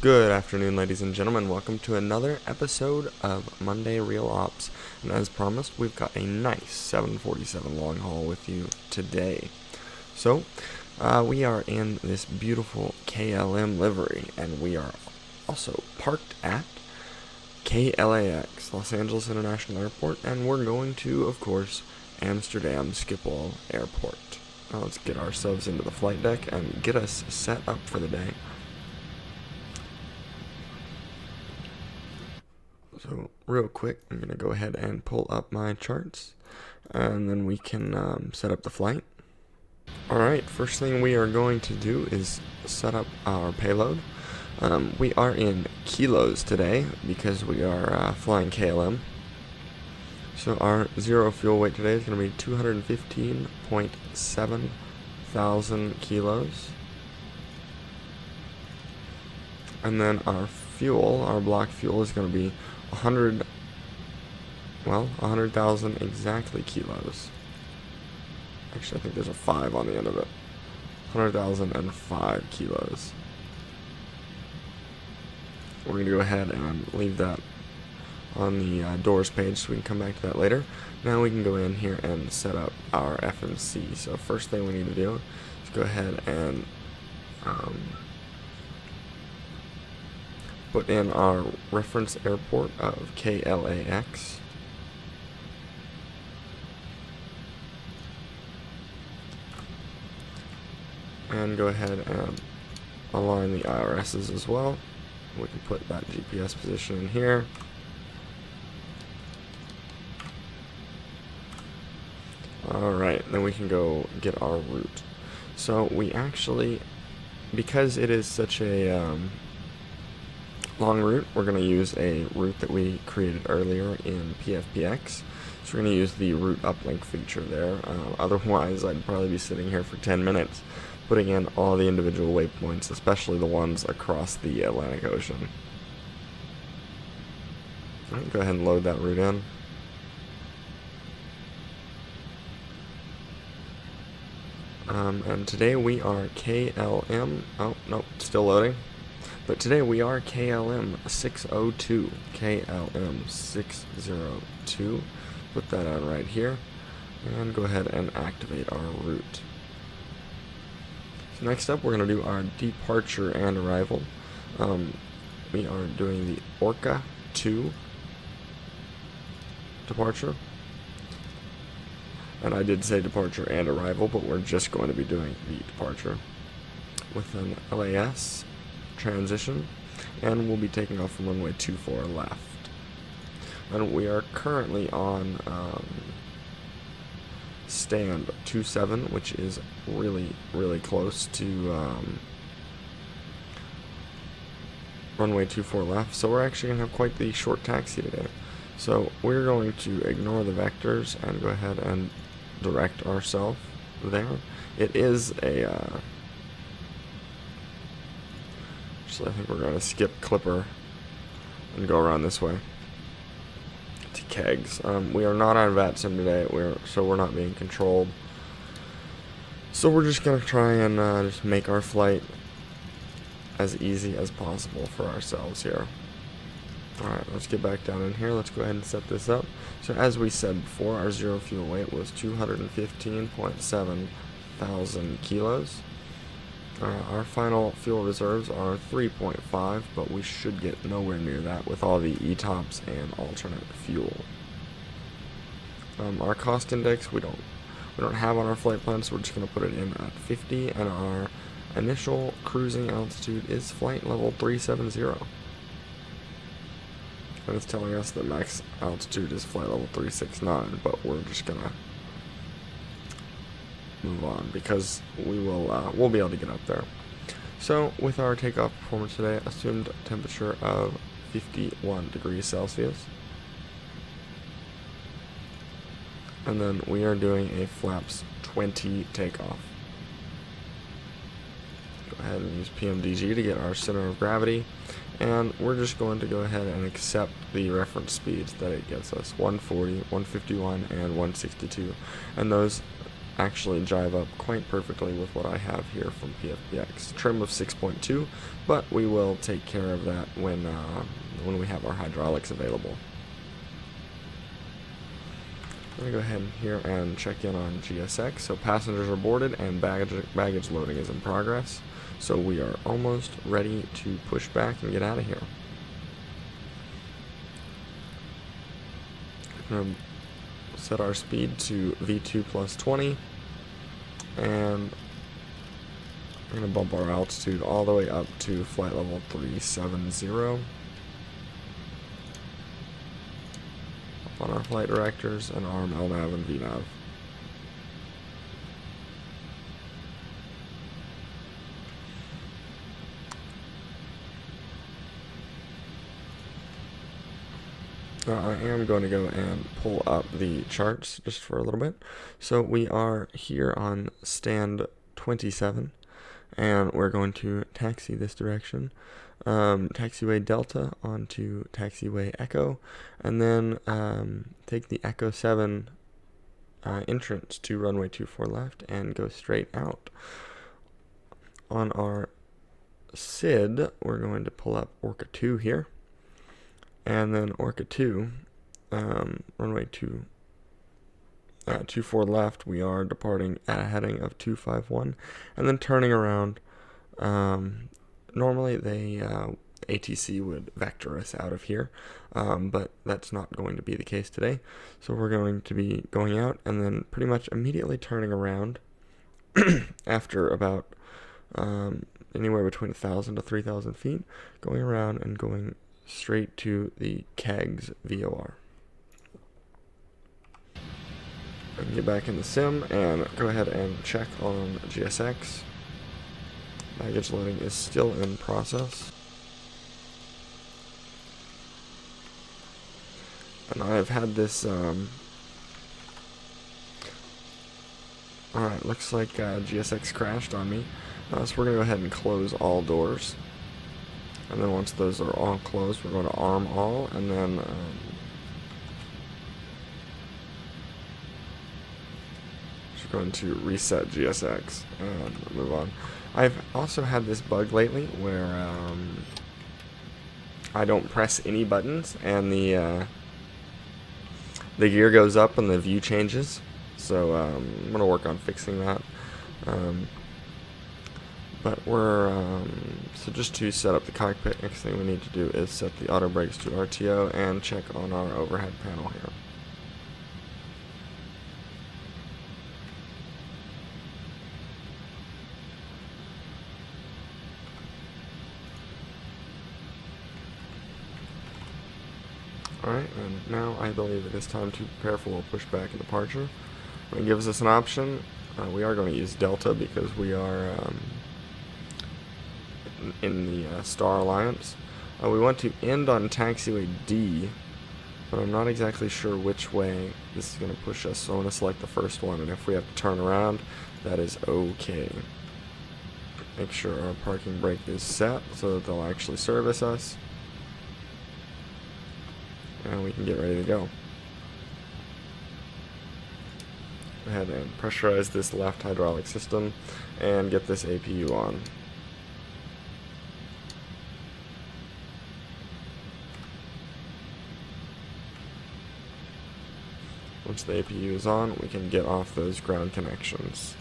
Good afternoon, ladies and gentlemen. Welcome to another episode of Monday RealOps. And as promised, we've got a nice 747 long haul with you today. So, we are in this beautiful KLM livery, and we are also parked at KLAX, Los Angeles International Airport, and we're going to, of course, Amsterdam Schiphol Airport. Now let's get ourselves into the flight deck and get us set up for the day. So real quick, I'm going to go ahead and pull up my charts, and then we can set up the flight. Alright, first thing we are going to do is set up our payload. We are in kilos today because we are flying KLM. So our zero fuel weight today is going to be 215.7 thousand kilos. And then our fuel, our block fuel, is going to be 100,000 exactly kilos. Actually, I think there's a 5 on the end of it. 100,005 kilos. We're going to go ahead and leave that on the doors page so we can come back to that later. Now we can go in here and set up our FMC. So first thing we need to do is go ahead and put in our reference airport of KLAX. And go ahead and align the IRSs as well. We can put that GPS position in here. Alright, then we can go get our route. So we actually, because it is such a long route, we're going to use a route that we created earlier in PFPX. So we're going to use the route uplink feature there. Otherwise, I'd probably be sitting here for 10 minutes putting in all the individual waypoints, especially the ones across the Atlantic Ocean. Alright, go ahead and load that route in. And today we are KLM, oh, nope, still loading. But today we are KLM 602, KLM 602. Put that on right here, and go ahead and activate our route. So next up, we're going to do our departure and arrival. We are doing the Orca 2 departure. And I did say departure and arrival, but we're just going to be doing the departure with an LAS transition, and we'll be taking off from runway 24 left. And we are currently on stand 27, which is really close to runway 24 left, so we're actually going to have quite the short taxi today. So we're going to ignore the vectors and go ahead and direct ourselves there. It is a actually, I think we're going to skip Clipper and go around this way to Kegs. We are not on VATSIM today, so we're not being controlled. So we're just going to try and just make our flight as easy as possible for ourselves here. Alright, let's get back down in here. Let's go ahead and set this up. So as we said before, our zero fuel weight was 215.7 thousand kilos. Our final fuel reserves are 3.5, but we should get nowhere near that with all the ETOPS and alternate fuel. Our cost index we don't have on our flight plan, so we're just going to put it in at 50, and our initial cruising altitude is flight level 370. And it's telling us that max altitude is flight level 369, but we're just gonna move on because we'll be able to get up there. So with our takeoff performance today, assumed temperature of 51 degrees Celsius, and then we are doing a flaps 20 takeoff. Go ahead and use PMDG to get our center of gravity. And we're just going to go ahead and accept the reference speeds that it gives us, 140, 151, and 162. And those actually jive up quite perfectly with what I have here from PFDX. Trim of 6.2, but we will take care of that when we have our hydraulics available. I'm going to go ahead here and check in on GSX. So passengers are boarded and baggage loading is in progress. So we are almost ready to push back and get out of here. I'm going to set our speed to V2 plus 20. And we're going to bump our altitude all the way up to flight level 370. On our flight directors and arm LNAV and VNAV. I am going to go and pull up the charts just for a little bit. So we are here on stand 27, and we're going to taxi this direction. Taxiway Delta onto Taxiway Echo, and then take the Echo 7 entrance to runway 24 left and go straight out. On our SID, we're going to pull up Orca 2 here, and then Orca 2, runway 24 left, we are departing at a heading of 251, and then turning around. Normally, ATC would vector us out of here, but that's not going to be the case today. So we're going to be going out and then pretty much immediately turning around after about anywhere between 1,000 to 3,000 feet, going around and going straight to the KEGS VOR. I can get back in the sim and go ahead and check on GSX. Baggage loading is still in process. And I've had this, alright, looks like GSX crashed on me. So we're going to go ahead and close all doors. And then once those are all closed, we're going to arm all, and then just going to reset GSX and move on. I've also had this bug lately where I don't press any buttons and the gear goes up and the view changes. So I'm going to work on fixing that. But so just to set up the cockpit, next thing we need to do is set the auto brakes to RTO and check on our overhead panel here. Alright, and now I believe it is time to prepare for a pushback and departure. When it gives us an option, we are going to use Delta because we are in the Star Alliance. We want to end on Taxiway D, but I'm not exactly sure which way this is going to push us, so I'm going to select the first one, and if we have to turn around, that is okay. Make sure our parking brake is set so that they'll actually service us. And we can get ready to go. Go ahead and pressurize this left hydraulic system and get this APU on. Once the APU is on, we can get off those ground connections.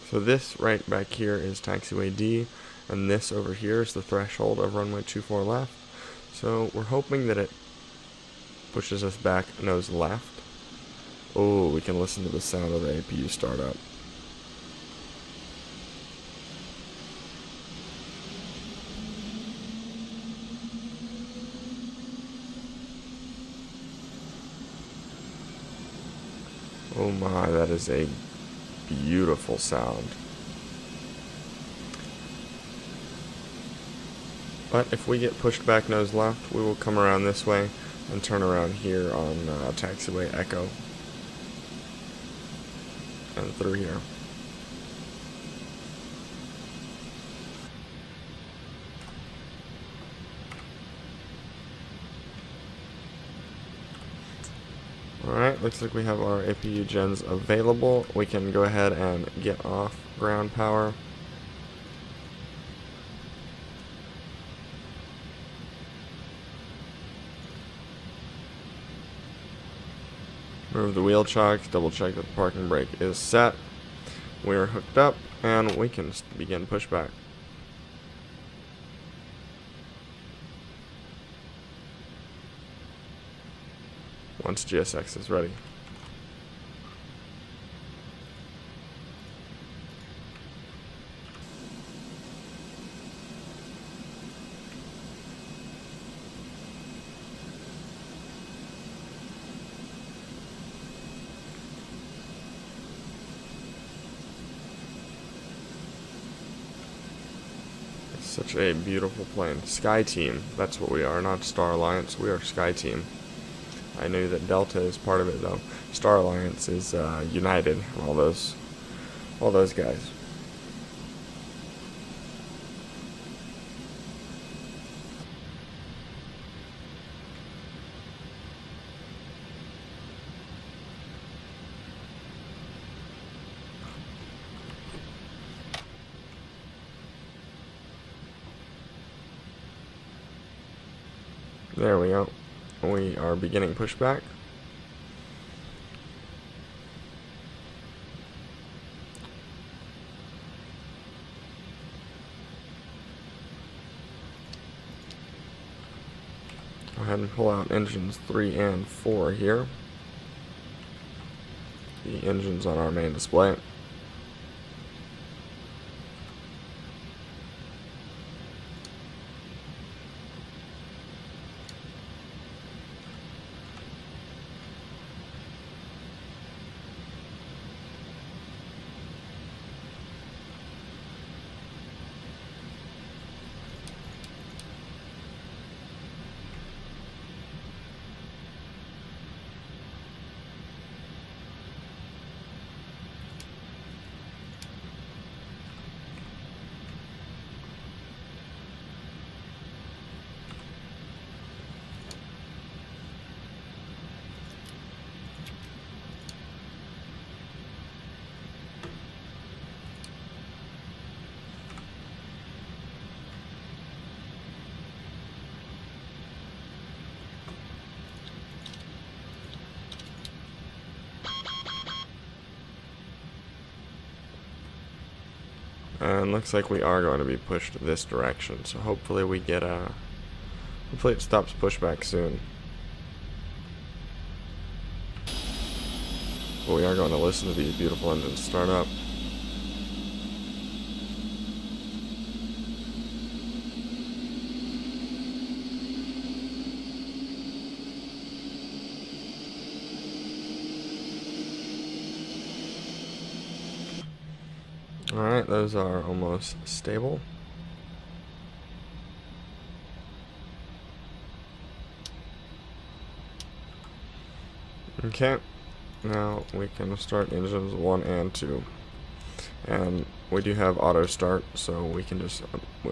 So this right back here is Taxiway D, and this over here is the threshold of runway 24 left. So we're hoping that it pushes us back nose left. Oh, we can listen to the sound of the APU start up. Oh my, that is a beautiful sound. But if we get pushed back nose left, we will come around this way and turn around here on Taxiway Echo and through here. Alright, looks like we have our APU gens available. We can go ahead and get off ground power. Move the wheel chocks, double check that the parking brake is set. We are hooked up, and we can begin pushback. Once GSX is ready. Such a beautiful plane. Sky Team, that's what we are, not Star Alliance. We are Sky Team. I knew that Delta is part of it though. Star Alliance is United, all those guys. There we go. We are beginning pushback. Go ahead and pull out engines 3 and 4 here. The engines on our main display. And looks like we are going to be pushed this direction, so hopefully we get hopefully it stops pushback soon. But we are going to listen to these beautiful engines start up. Alright, those are almost stable. Okay, now we can start engines 1 and 2. And we do have auto start, so we can just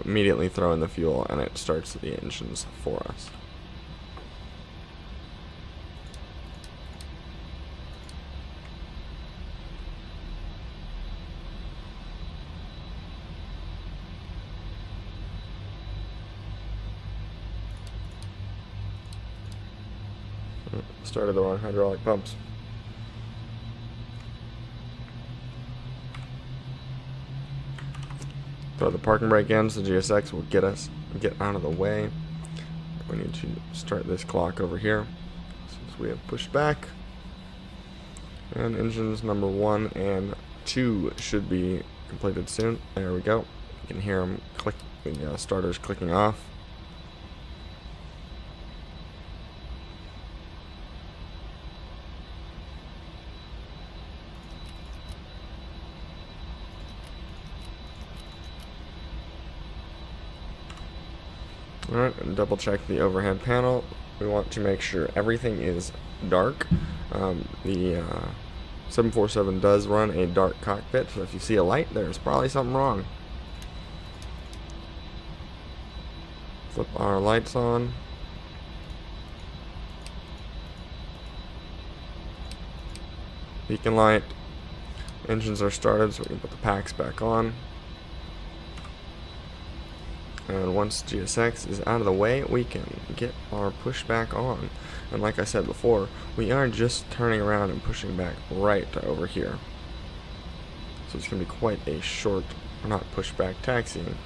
immediately throw in the fuel and it starts the engines for us. Started the wrong hydraulic pumps. Throw the parking brake in so the GSX will get out of the way. We need to start this clock over here since we have pushed back. And engines number 1 and 2 should be completed soon. There we go. You can hear them click, the starters clicking off. Alright, and double check the overhead panel. We want to make sure everything is dark. The 747 does run a dark cockpit, so if you see a light, there's probably something wrong. Flip our lights on. Beacon light. Engines are started, so we can put the packs back on. And once GSX is out of the way, we can get our push back on. And like I said before, we are just turning around and pushing back right to over here. So it's going to be quite a short, or not pushback, taxiing.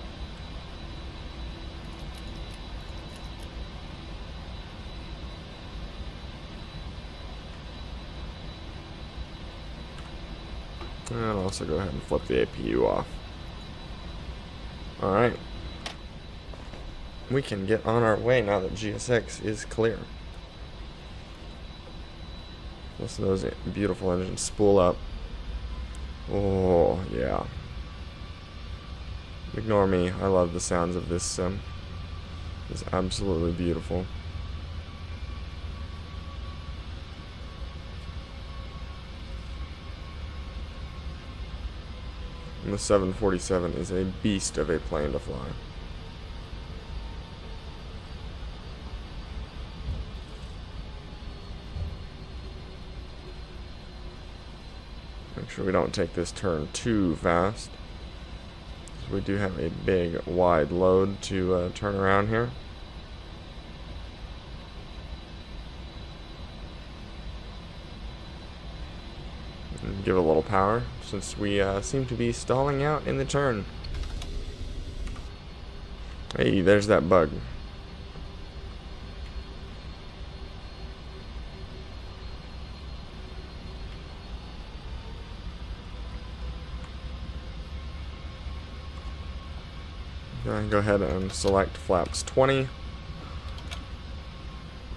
And I'll also go ahead and flip the APU off. Alright. We can get on our way now that GSX is clear. Listen to those beautiful engines spool up. Oh, yeah. Ignore me. I love the sounds of this sim. It's absolutely beautiful. And the 747 is a beast of a plane to fly. Make sure we don't take this turn too fast. We do have a big, wide load to turn around here. And give it a little power, since we seem to be stalling out in the turn. Hey, there's that bug. Go ahead and select flaps 20.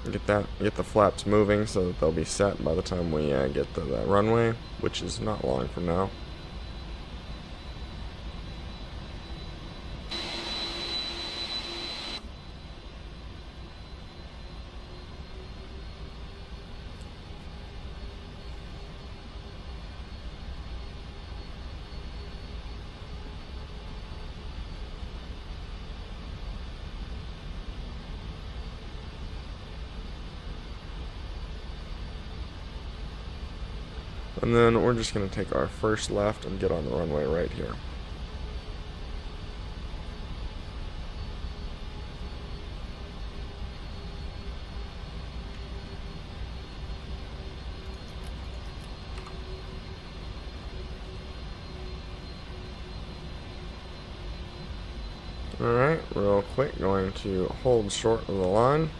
Get the flaps moving so that they'll be set by the time we get to that runway, which is not long from now. And then we're just going to take our first left and get on the runway right here. Alright, real quick, going to hold short of the line.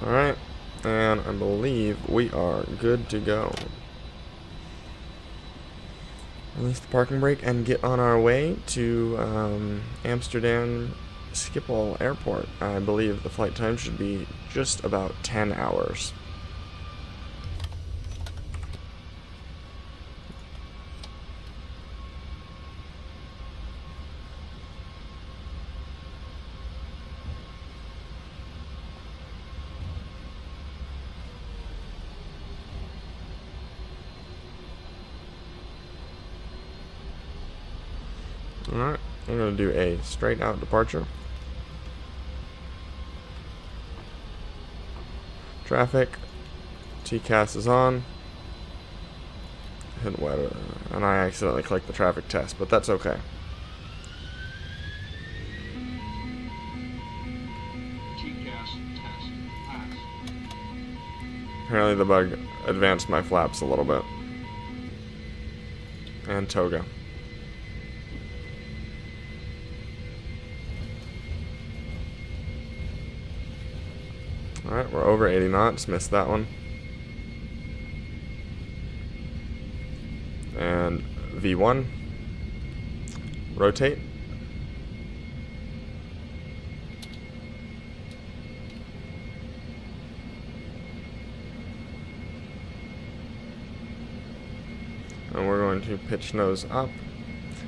Alright, and I believe we are good to go. Release the parking brake and get on our way to Amsterdam Schiphol Airport. I believe the flight time should be just about 10 hours. Alright, I'm going to do a straight out departure. Traffic, TCAS is on. Hit weather, and I accidentally clicked the traffic test, but that's okay. Apparently the bug advanced my flaps a little bit. And toga. Alright, we're over 80 knots, missed that one. And V1. Rotate. And we're going to pitch nose up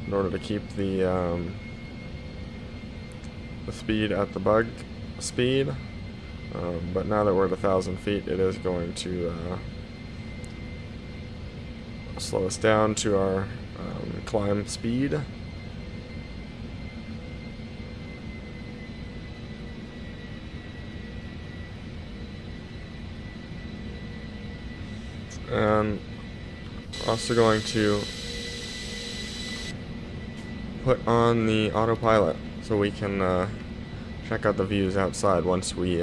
in order to keep the speed at the bug speed. But now that we're at 1,000 feet, it is going to slow us down to our climb speed. And also going to put on the autopilot so we can check out the views outside once we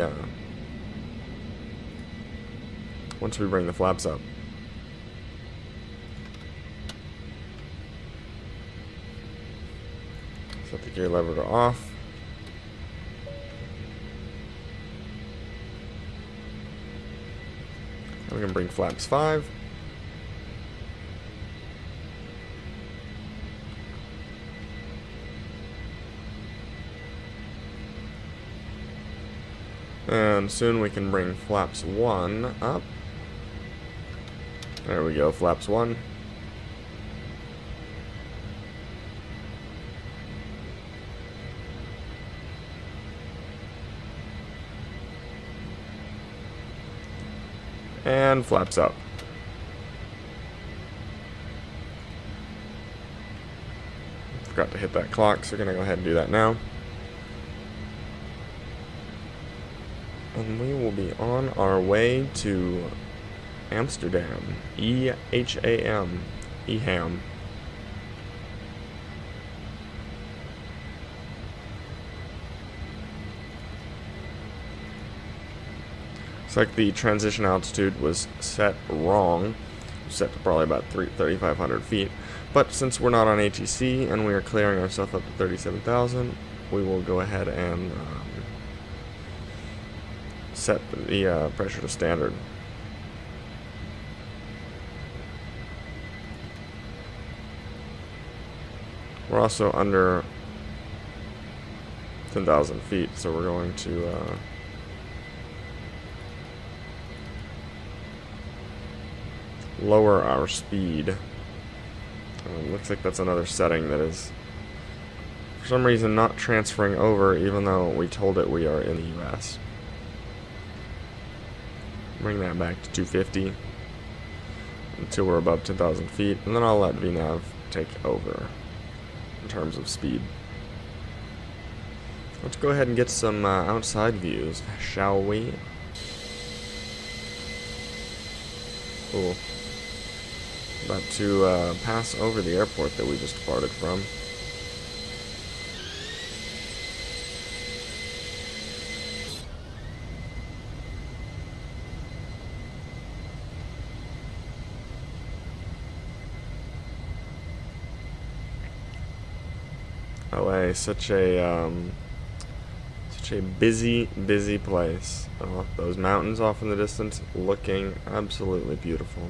bring the flaps up. Set the gear lever to off. And we can bring flaps 5. And soon we can bring flaps 1 up. There we go, flaps 1. And flaps up. Forgot to hit that clock, so we're gonna go ahead and do that now. And we will be on our way to Amsterdam. EHAM. EHAM. Looks like the transition altitude was set wrong. Set to probably about 3,500 feet. But since we're not on ATC and we are clearing ourselves up to 37,000, we will go ahead and set the pressure to standard. We're also under 10,000 feet, so we're going to lower our speed. Looks like that's another setting that is for some reason not transferring over, even though we told it we are in the US. Bring that back to 250 until we're above 10,000 feet, and then I'll let VNav take over in terms of speed. Let's go ahead and get some outside views, shall we? Cool. About to pass over the airport that we just departed from. LA, such a busy place. Oh, those mountains off in the distance looking absolutely beautiful.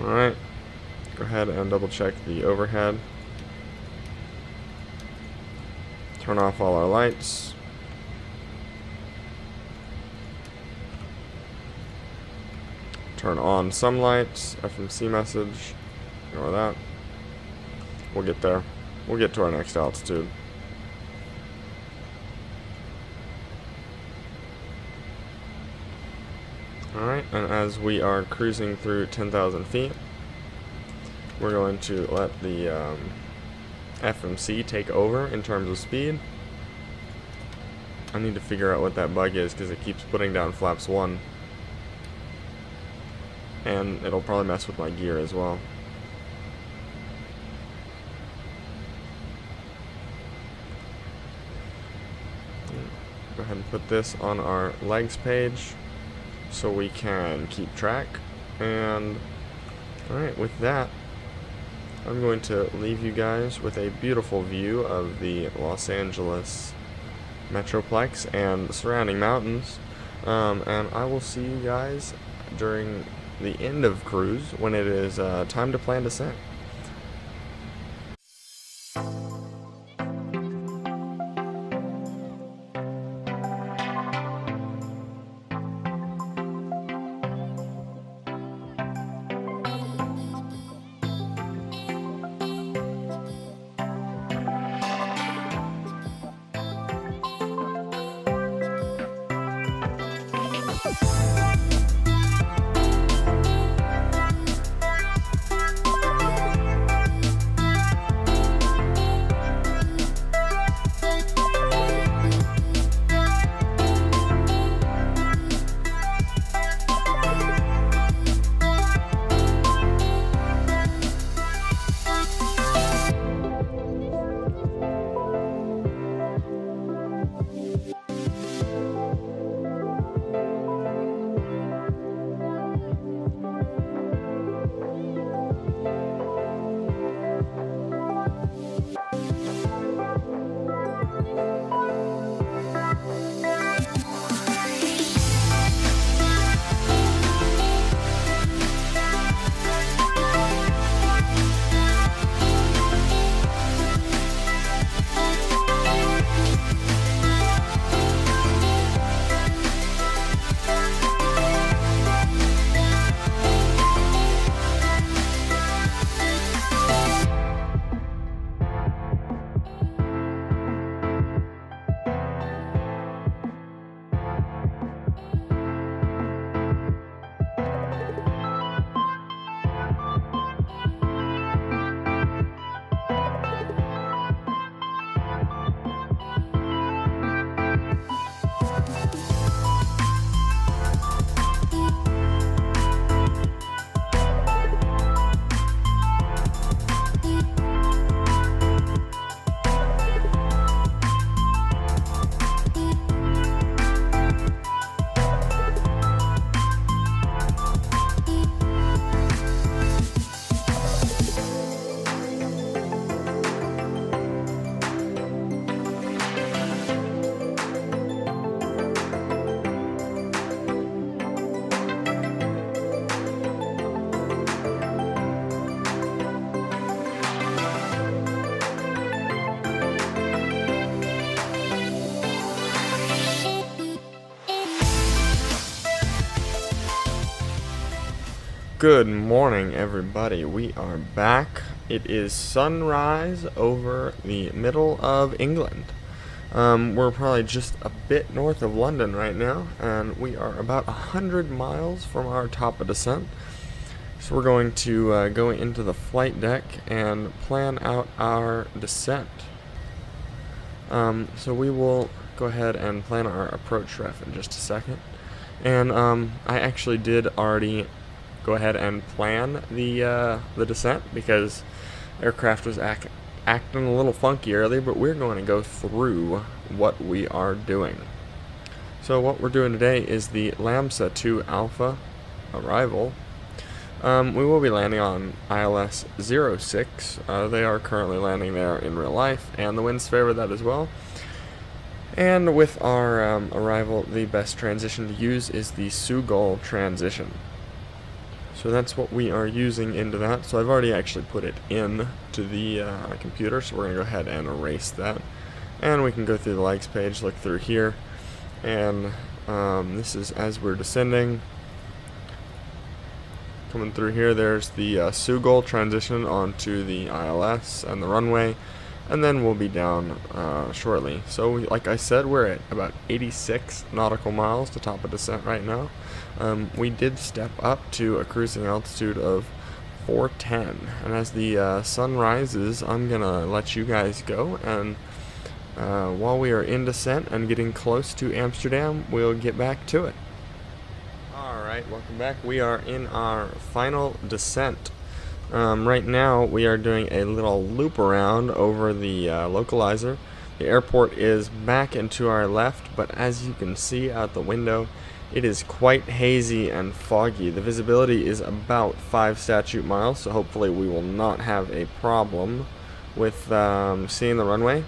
Alright, go ahead and double check the overhead. Turn off all our lights. Turn on some lights, FMC message, ignore that. We'll get there. We'll get to our next altitude. Alright, and as we are cruising through 10,000 feet, we're going to let the FMC take over in terms of speed. I need to figure out what that bug is because it keeps putting down flaps 1. And it'll probably mess with my gear as well. Go ahead and put this on our legs page so we can keep track. And alright, with that, I'm going to leave you guys with a beautiful view of the Los Angeles Metroplex and the surrounding mountains. And I will see you guys during the end of cruise when it is time to plan descent. Good morning, everybody. We are back. It is sunrise over the middle of England. We're probably just a bit north of London right now, and we are about 100 miles from our top of descent. So we're going to go into the flight deck and plan out our descent. So we will go ahead and plan our approach ref in just a second. And I actually did already go ahead and plan the descent because aircraft was acting a little funky earlier, but we're going to go through what we are doing. So what we're doing today is the Lamsa 2 Alpha arrival. We will be landing on ILS 06. They are currently landing there in real life, and the winds favor that as well. And with our arrival, the best transition to use is the Seagull transition. So that's what we are using into that. So I've already actually put it in to the computer, so we're going to go ahead and erase that. And we can go through the likes page, look through here, and this is as we're descending. Coming through here, there's the Seagull transition onto the ILS and the runway, and then we'll be down shortly. So like I said, we're at about 86 nautical miles to top of descent right now. We did step up to a cruising altitude of 410, and as the sun rises, I'm gonna let you guys go, and while we are in descent and getting close to Amsterdam, we'll get back to it. Alright, welcome back. We are in our final descent. Right now we are doing a little loop around over the localizer. The airport is back and to our left, but as you can see out the window, it is quite hazy and foggy. The visibility is about 5 statute miles, so hopefully we will not have a problem with seeing the runway.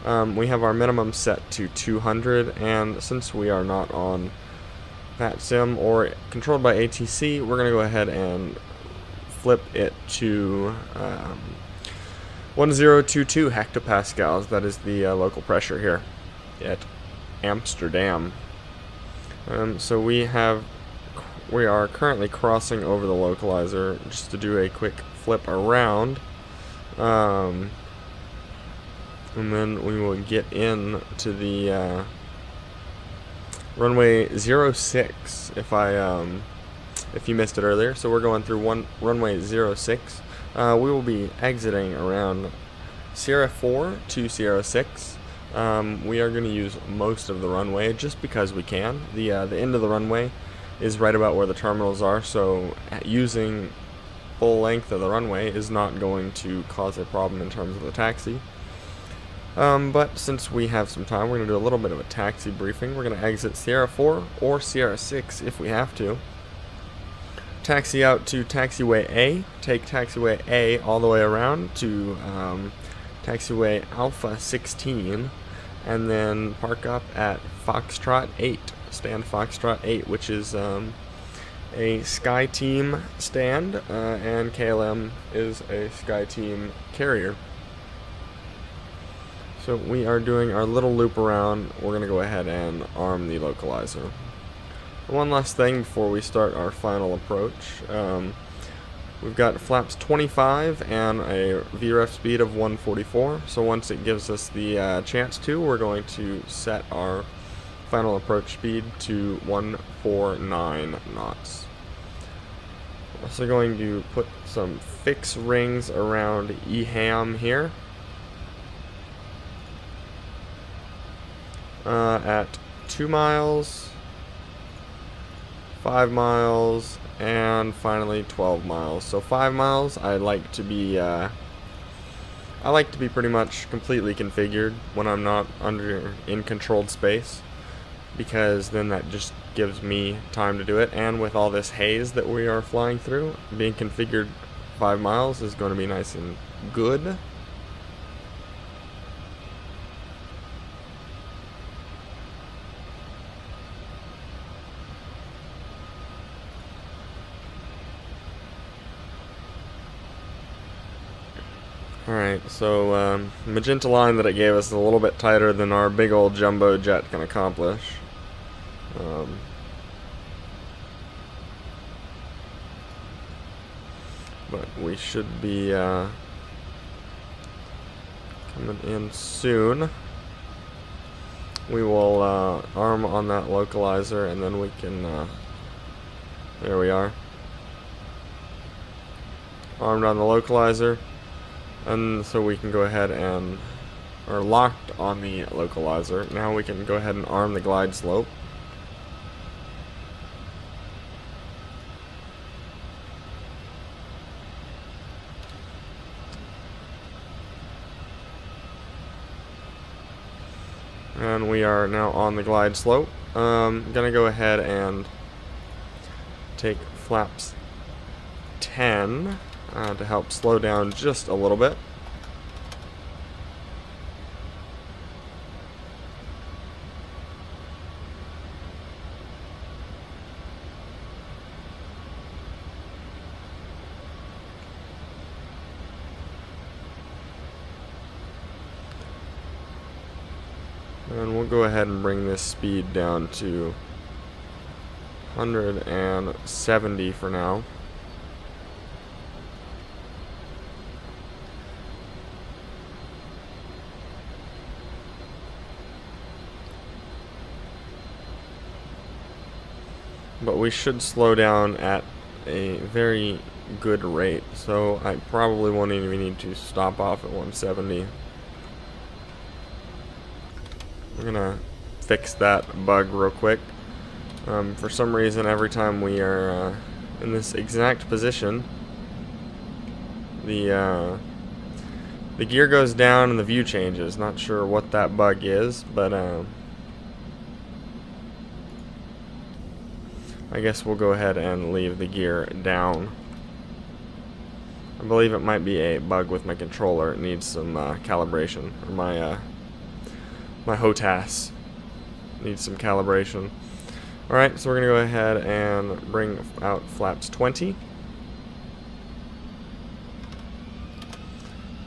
We have our minimum set to 200, and since we are not on VATSIM or controlled by ATC, we're going to go ahead and flip it to 1022 hectopascals. That is the local pressure here at Amsterdam. So we are currently crossing over the localizer just to do a quick flip around, and then we will get in to the runway 06 if you missed it earlier. So we're going through runway 06. We will be exiting around Sierra 4 to Sierra 6. We are going to use most of the runway just because we can. The end of the runway is right about where the terminals are, so using full length of the runway is not going to cause a problem in terms of the taxi. But since we have some time, we're going to do a little bit of a taxi briefing. We're going to exit Sierra 4 or Sierra 6 if we have to. Taxi out to taxiway A, take taxiway A all the way around to taxiway Alpha 16, and then park up at Foxtrot 8, stand Foxtrot 8, which is a SkyTeam stand, and KLM is a SkyTeam carrier. So we are doing our little loop around. We're going to go ahead and arm the localizer. One last thing before we start our final approach. We've got flaps 25 and a VREF speed of 144. So once it gives us the chance to, we're going to set our final approach speed to 149 knots. We're also going to put some fix rings around EHAM here. At 2 miles, 5 miles, and finally 12 miles. So 5 miles, I like to be pretty much completely configured when I'm not in controlled space, because then that just gives me time to do it. And with all this haze that we are flying through, being configured 5 miles is going to be nice and good. Alright, so magenta line that it gave us is a little bit tighter than our big old jumbo jet can accomplish. but we should be coming in soon. We will arm on that localizer, and then we can, there we are. Armed on the localizer, and so we can go ahead and, or locked on the localizer. Now we can go ahead and arm the glide slope. And we are now on the glide slope. Gonna go ahead and take flaps 10 to help slow down just a little bit. And we'll go ahead and bring this speed down to 170 for now. But we should slow down at a very good rate, so I probably won't even need to stop off at 170. We're gonna fix that bug real quick. For some reason, every time we are in this exact position, the gear goes down and the view changes. Not sure what that bug is, but I guess we'll go ahead and leave the gear down. I believe it might be a bug with my controller. It needs some calibration, or my HOTAS needs some calibration. Alright, so we're going to go ahead and bring out flaps 20.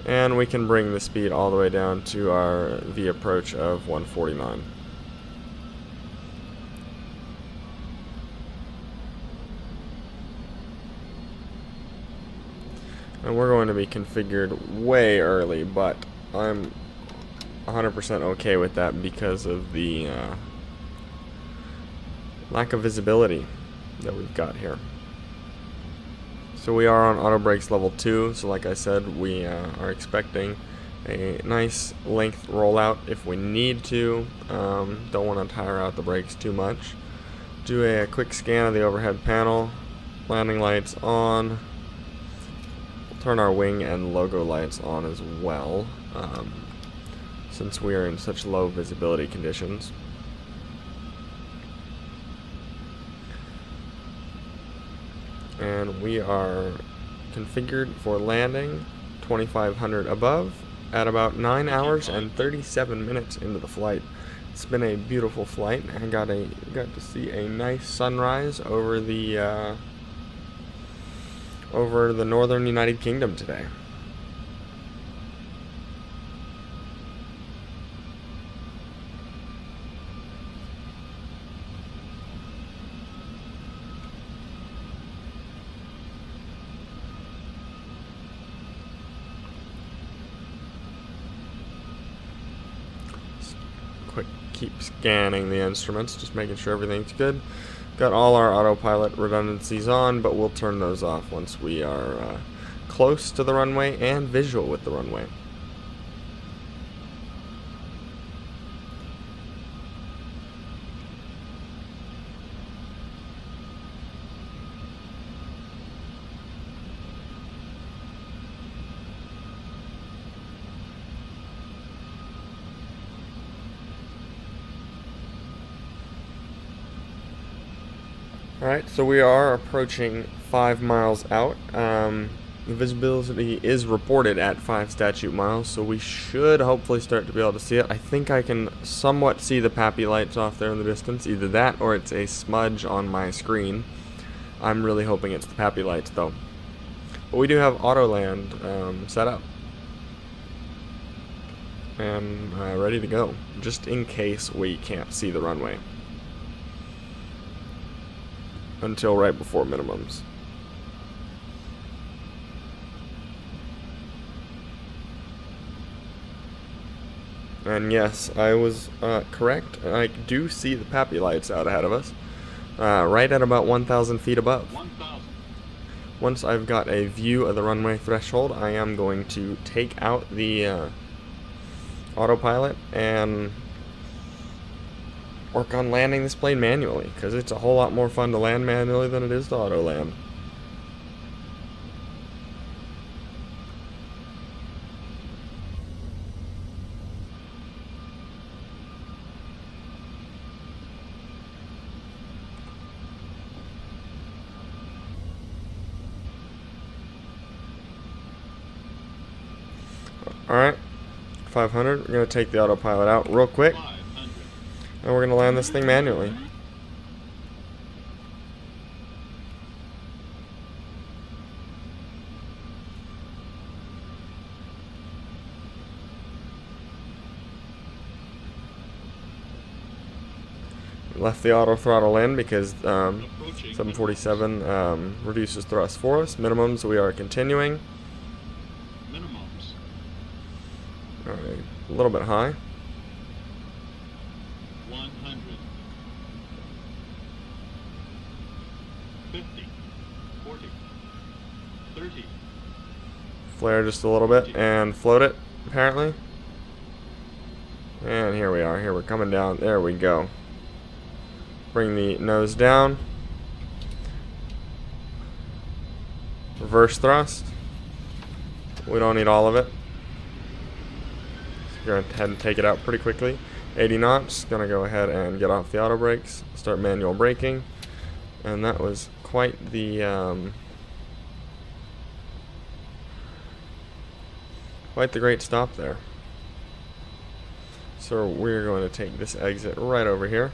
And we can bring the speed all the way down to our V approach of 149. And we're going to be configured way early, but I'm 100% okay with that because of the lack of visibility that we've got here. So we are on auto brakes level 2, so like I said, we are expecting a nice length rollout if we need to. Don't want to tire out the brakes too much. Do a quick scan of the overhead panel, landing lights on, turn our wing and logo lights on as well, since we are in such low visibility conditions. And we are configured for landing 2500 above at about 9 hours and 37 minutes into the flight. It's been a beautiful flight. I got to see a nice sunrise over the northern United Kingdom today. Keep scanning the instruments, just making sure everything's good. Got all our autopilot redundancies on, but we'll turn those off once we are close to the runway and visual with the runway. Alright, so we are approaching 5 miles out. The visibility is reported at 5 statute miles, so we should hopefully start to be able to see it. I think I can somewhat see the PAPI lights off there in the distance. Either that or it's a smudge on my screen. I'm really hoping it's the PAPI lights though. But we do have auto land set up and ready to go, just in case we can't see the runway until right before minimums. And yes, I was correct. I do see the PAPI lights out ahead of us, right at about 1,000 feet above. 1,000. Once I've got a view of the runway threshold, I am going to take out the autopilot and work on landing this plane manually, because it's a whole lot more fun to land manually than it is to auto land. Alright, 500. We're going to take the autopilot out real quick, 500. and we're going to land this thing manually. Left the auto throttle in because 747 reduces thrust for us. Minimums, we are continuing. Minimums. Alright, a little bit high. 100. 50. 40. 30. Flare just a little bit and float it, apparently. And here we are. Here we're coming down. There we go. Bring the nose down. Reverse thrust. We don't need all of it. So we're going to head and take it out pretty quickly. 80 knots. Going to go ahead and get off the auto brakes. Start manual braking. And that was quite the great stop there. So we're going to take this exit right over here.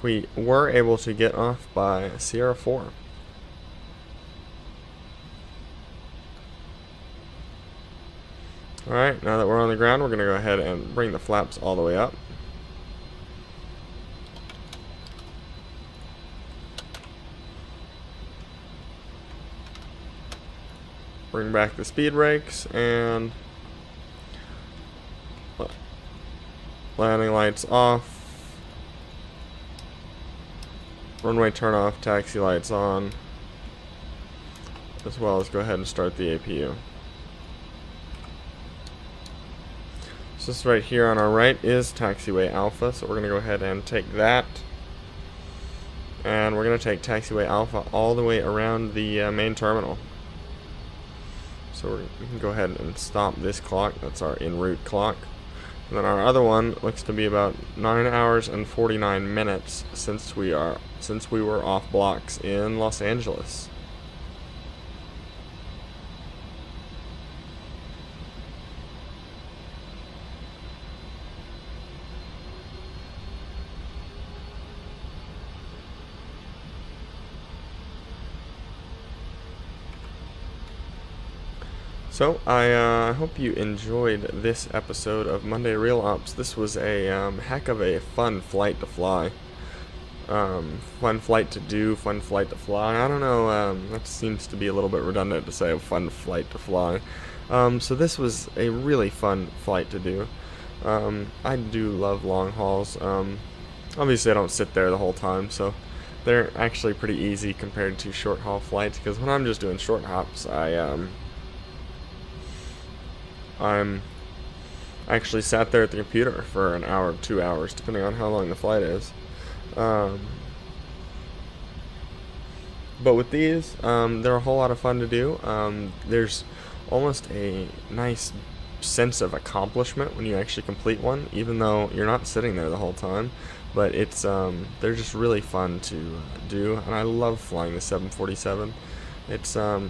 We were able to get off by Sierra 4. Alright, now that we're on the ground, we're going to go ahead and bring the flaps all the way up. Bring back the speed brakes and landing lights off. Runway turn off, taxi lights on, as well as go ahead and start the APU. So this right here on our right is taxiway alpha, so we're going to go ahead and take that. And we're going to take taxiway alpha all the way around the main terminal. So we can go ahead and stop this clock. That's our en route clock. And then our other one looks to be about 9 hours and 49 minutes since we were off blocks in Los Angeles. So, I hope you enjoyed this episode of Monday RealOps. This was a heck of a fun flight to fly. Fun flight to do, fun flight to fly. I don't know, that seems to be a little bit redundant to say a fun flight to fly. So this was a really fun flight to do. I do love long hauls. Obviously I don't sit there the whole time, so they're actually pretty easy compared to short haul flights, because when I'm just doing short hops, I'm actually sat there at the computer for an hour, 2 hours, depending on how long the flight is. But with these, they're a whole lot of fun to do. There's almost a nice sense of accomplishment when you actually complete one, even though you're not sitting there the whole time. But it's they're just really fun to do, and I love flying the 747. It's a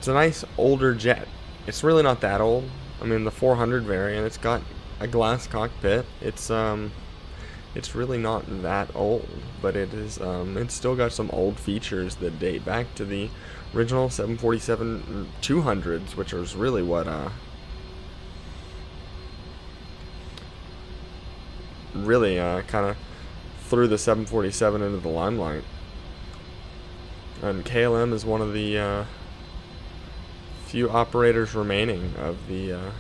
nice older jet. It's really not that old. I mean, the 400 variant, it's got a glass cockpit. It's really not that old, but it is. It's still got some old features that date back to the original 747-200s, which was really what really kind of threw the 747 into the limelight. And KLM is one of the few operators remaining of the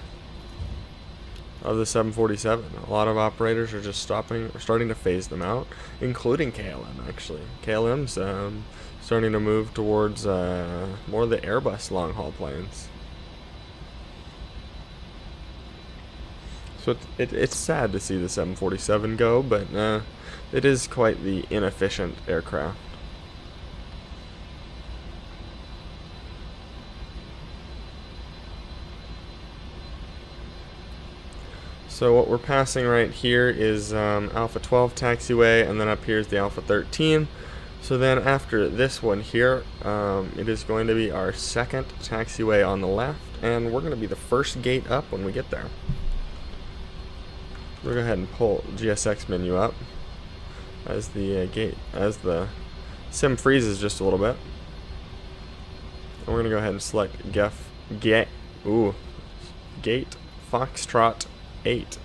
747. A lot of operators are just starting to phase them out, including KLM. Actually, KLM's starting to move towards more of the Airbus long-haul planes. So it's sad to see the 747 go, but it is quite the inefficient aircraft. So what we're passing right here is Alpha 12 taxiway, and then up here is the Alpha 13. So then after this one here, it is going to be our second taxiway on the left, and we're going to be the first gate up when we get there. We'll go ahead and pull GSX menu up as the sim freezes just a little bit. And we're going to go ahead and select gate Foxtrot 8.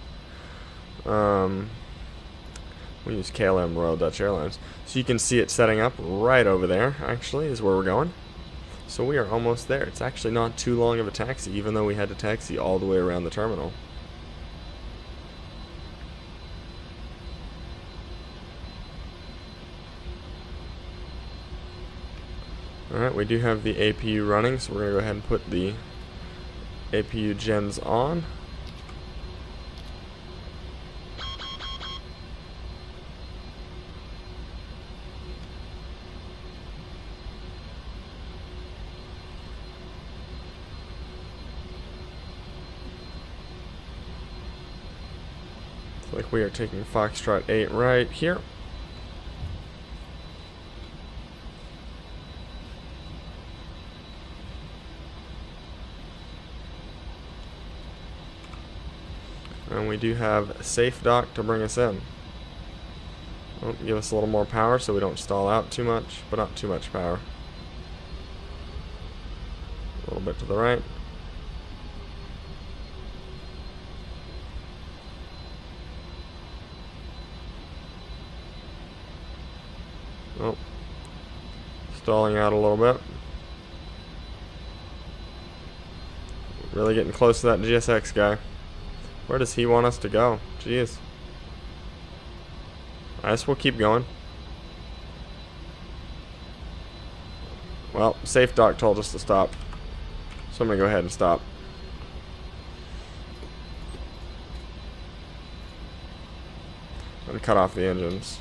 We use KLM Royal Dutch Airlines. So you can see it setting up right over there, actually, is where we're going. So we are almost there. It's actually not too long of a taxi, even though we had to taxi all the way around the terminal. Alright, we do have the APU running, so we're going to go ahead and put the APU gens on. Like we are taking Foxtrot 8 right here. And we do have safe dock to bring us in. Oh, give us a little more power so we don't stall out too much, but not too much power. A little bit to the right. Oh, stalling out a little bit. Really getting close to that GSX guy. Where does he want us to go? Jeez. I guess we'll keep going. Well, safe dock told us to stop, so I'm gonna go ahead and stop. And cut off the engines.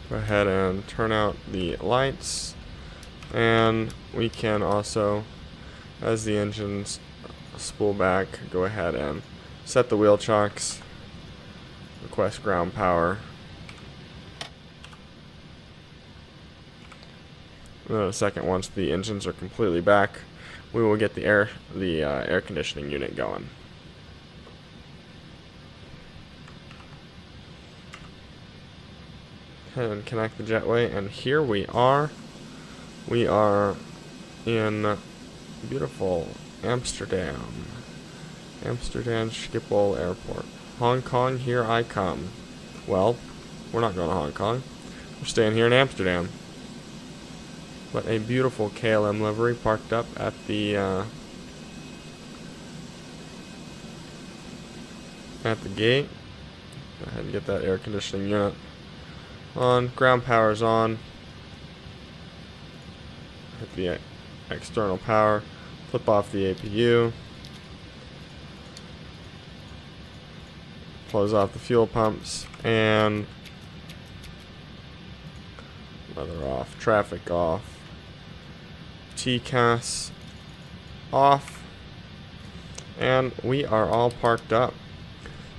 Go ahead and turn out the lights, and we can also, as the engines spool back, go ahead and set the wheel chocks, request ground power. And then in a second, once the engines are completely back, we will get the air conditioning unit going. And connect the jetway, and here we are. We are in beautiful Amsterdam. Amsterdam Schiphol Airport. Hong Kong, here I come. Well, we're not going to Hong Kong. We're staying here in Amsterdam. But a beautiful KLM livery parked up at the gate. Go ahead and get that air conditioning unit on. Ground power's on. Hit the external power. Flip off the APU. Close off the fuel pumps. And weather off. Traffic off. TCAS off. And we are all parked up.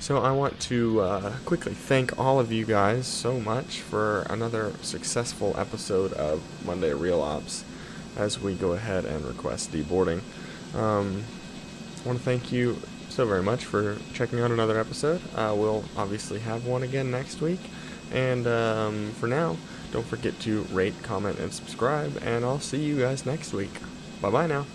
So I want to quickly thank all of you guys so much for another successful episode of Monday RealOps as we go ahead and request deboarding. I want to thank you so very much for checking out another episode. We'll obviously have one again next week. And for now, Don't forget to rate, comment, and subscribe, and I'll see you guys next week. Bye-bye now.